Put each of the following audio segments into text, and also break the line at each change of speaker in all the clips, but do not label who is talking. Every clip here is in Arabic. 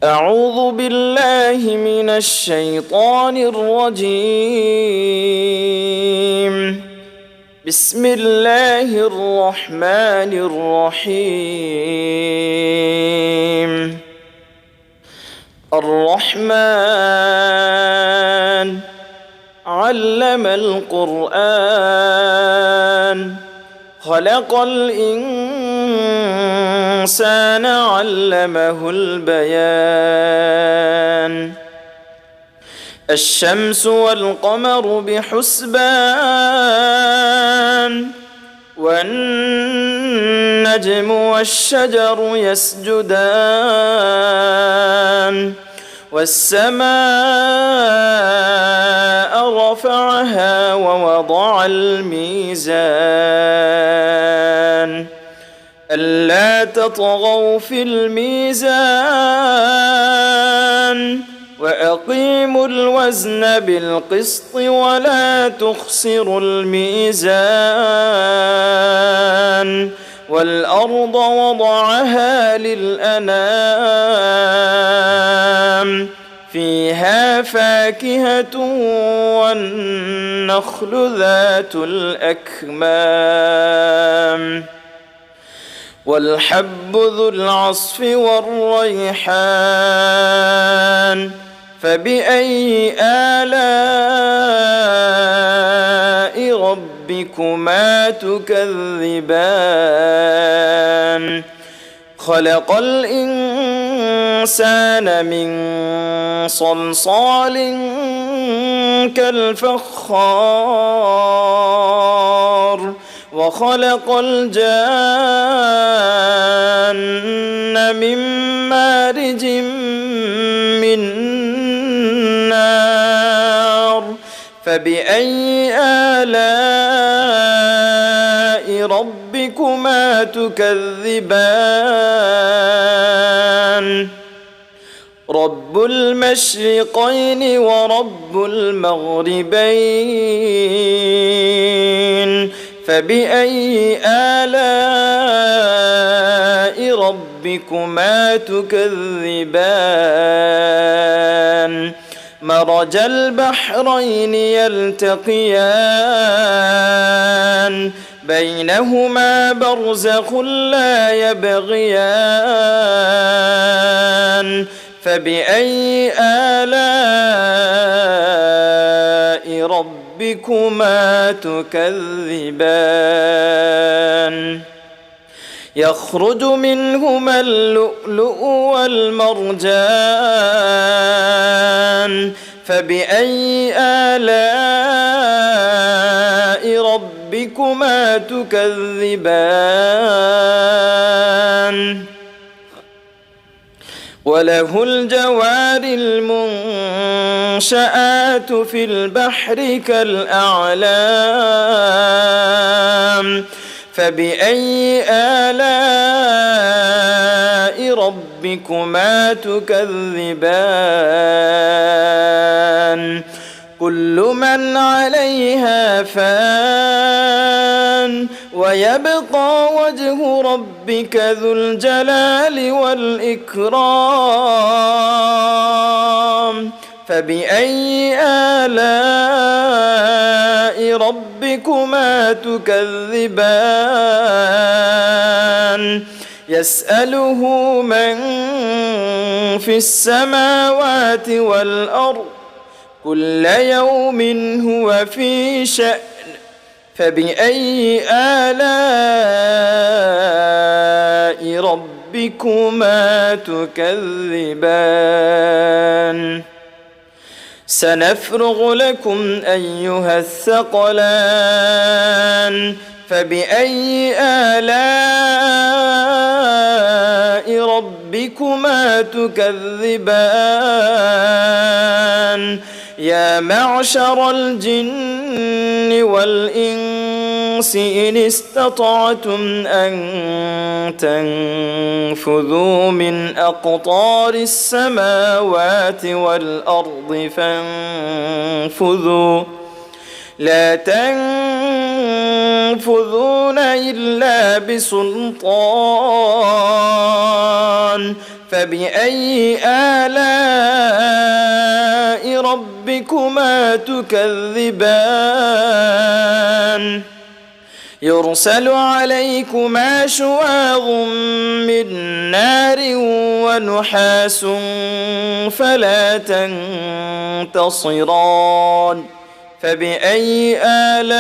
أعوذ بالله من الشيطان الرجيم. بسم الله الرحمن الرحيم. الرحمن علم القرآن خلق الإنسان علمه البيان. الشمس والقمر بحسبان والنجم والشجر يسجدان والسماء رفعها ووضع الميزان ألا تطغوا في الميزان وأقيموا الوزن بالقسط ولا تخسروا الميزان والأرض وضعها للأنام فيها فاكهة والنخل ذات الأكمام والحب ذو العصف والريحان فبأي آلاء ربكما تكذبان خلق الإنسان من صلصال كالفخار وخلق الجان من مارج من نار فبأي آلاء ربكما تكذبان رب المشرقين ورب المغربين فبأي آلاء ربكما تكذبان مرج البحرين يلتقيان بينهما برزخ لا يبغيان فبأي آلاء ربكما تكذبان يخرج منهما اللؤلؤ والمرجان فبأي آلاء ربكما تكذبان وله الجوار المنشآت في البحر كالأعلام فبأي آلاء ربكما تكذبان كل من عليها فان ويبقى وجه ربك ذو الجلال والإكرام فبأي آلاء ربكما تكذبان يسأله من في السماوات والأرض كل يوم هو في شأن فبأي آلاء ربكما تكذبان سنفرغ لكم أيها الثقلان فبأي آلاء ربكما تكذبان يا معشر الجن والإنس إن استطعتم أن تنفذوا من أقطار السماوات والأرض فانفذوا لا تنفذون إلا بسلطان فبأي آلاء ربكما تكذبان يرسل عليكما شواظ من نار ونحاس فلا تنتصران فبأي آلاء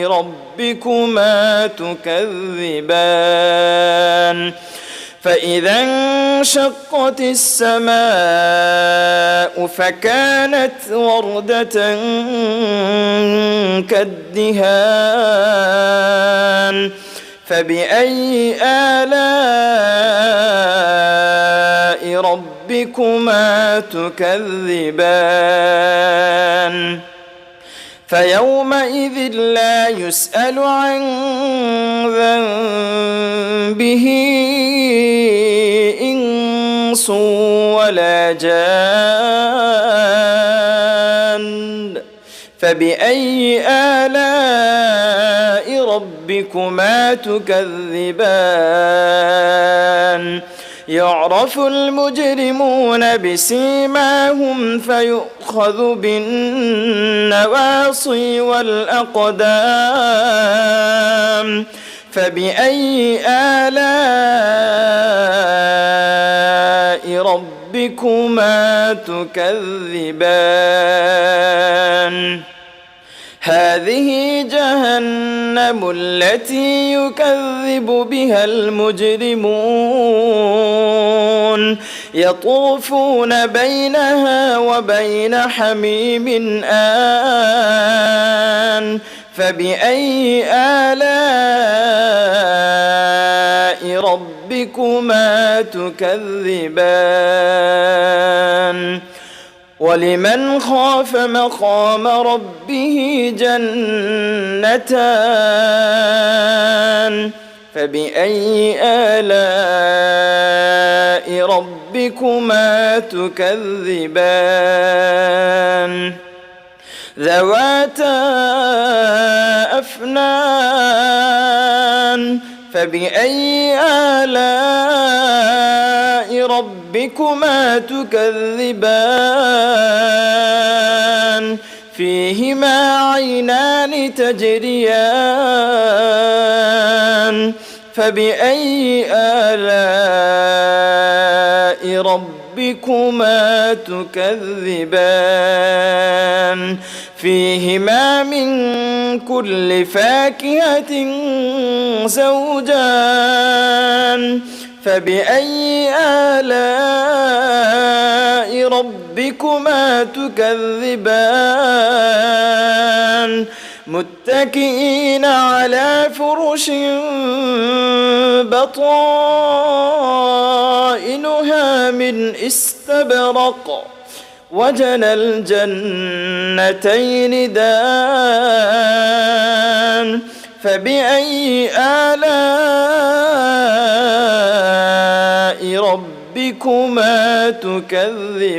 ربكما تكذبان فإذا انشقت السماء فكانت وردة كالدهان فبأي آلاء ربكما تكذبان فيومئذ لا يسأل عن ذنبه إنس ولا جان فبأي آلاء ربكما تكذبان يعرف المجرمون بسيماهم فيؤخذ بالنواصي والأقدام فبأي آلاء ربكما تكذبان هذه جهنم التي يكذب بها المجرمون يطوفون بينها وبين حميم آن فبأي آلاء ربكما تكذبان ولمن خاف مقام ربه جنتان فبأي آلاء ربكما تكذبان ذواتا أفنان فبأي آلاء ربكما تكذبان فيهما عينان تجريان فبأي آلاء ربكما تكذبان فيهما من كل فاكهة زوجان فبأي آلاء ربكما تكذبان متكئين على فرش بطائنها من استبرق وجنى الجنتين دان فبأي آلاء ربكما تكذبان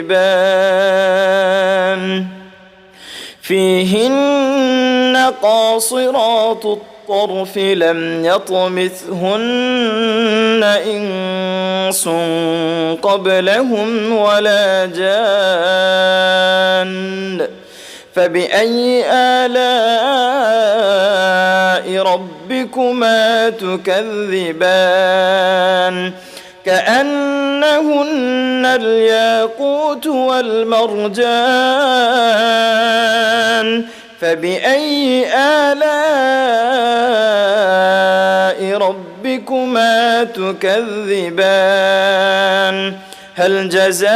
فيهن قاصرات الطرف لم يطمثهن إنس قبلهم ولا جان فبأي آلاء ربكما تكذبان كأنهن الياقوت والمرجان فبأي آلاء ربكما تكذبان هل جزاء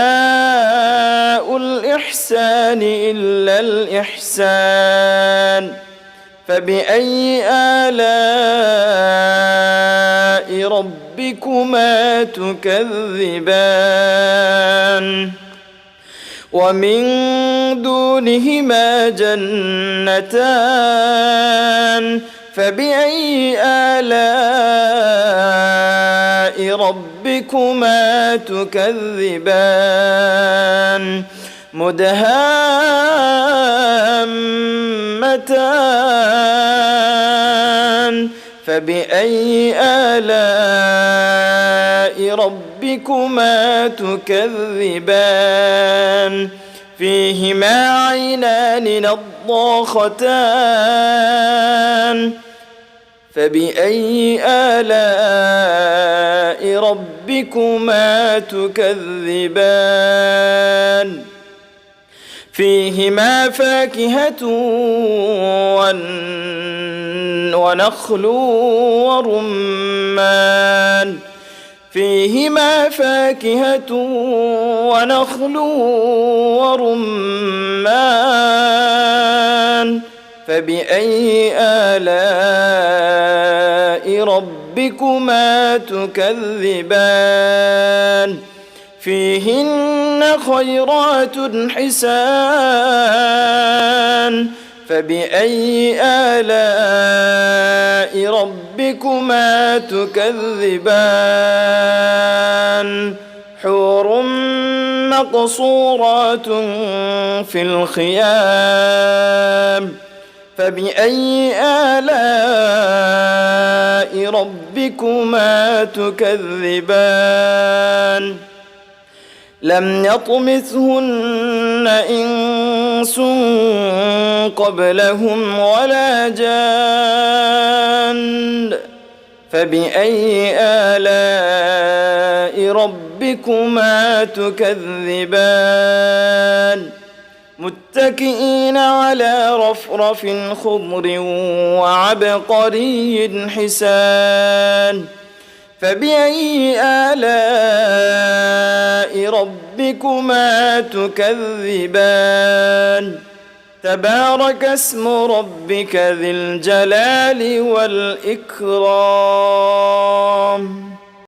الإحسان إلا الإحسان فبأي آلاء ربكما تكذبان ومن دونهما جنتان فبأي آلاء ربكما تكذبان مدهامتان فبأي آلاء ربكما تكذبان فيهما عينان نضاختان فبأي آلاء ربكما تكذبان فيهما فاكهة ونخل ورمان فيهما فاكهة ونخل ورمان فبأي آلاء ربكما تكذبان فيهن خيرات حسان فبأي آلاء ربكما تكذبان حور مقصورات في الخيام فبأي آلاء ربكما تكذبان لم يطمثهن إنس قبلهم ولا جان فبأي آلاء ربكما تكذبان متكئين على رفرف خضر وعبقري حسان فبأي آلاء ربكما تكذبان تبارك اسم ربك ذي الجلال والإكرام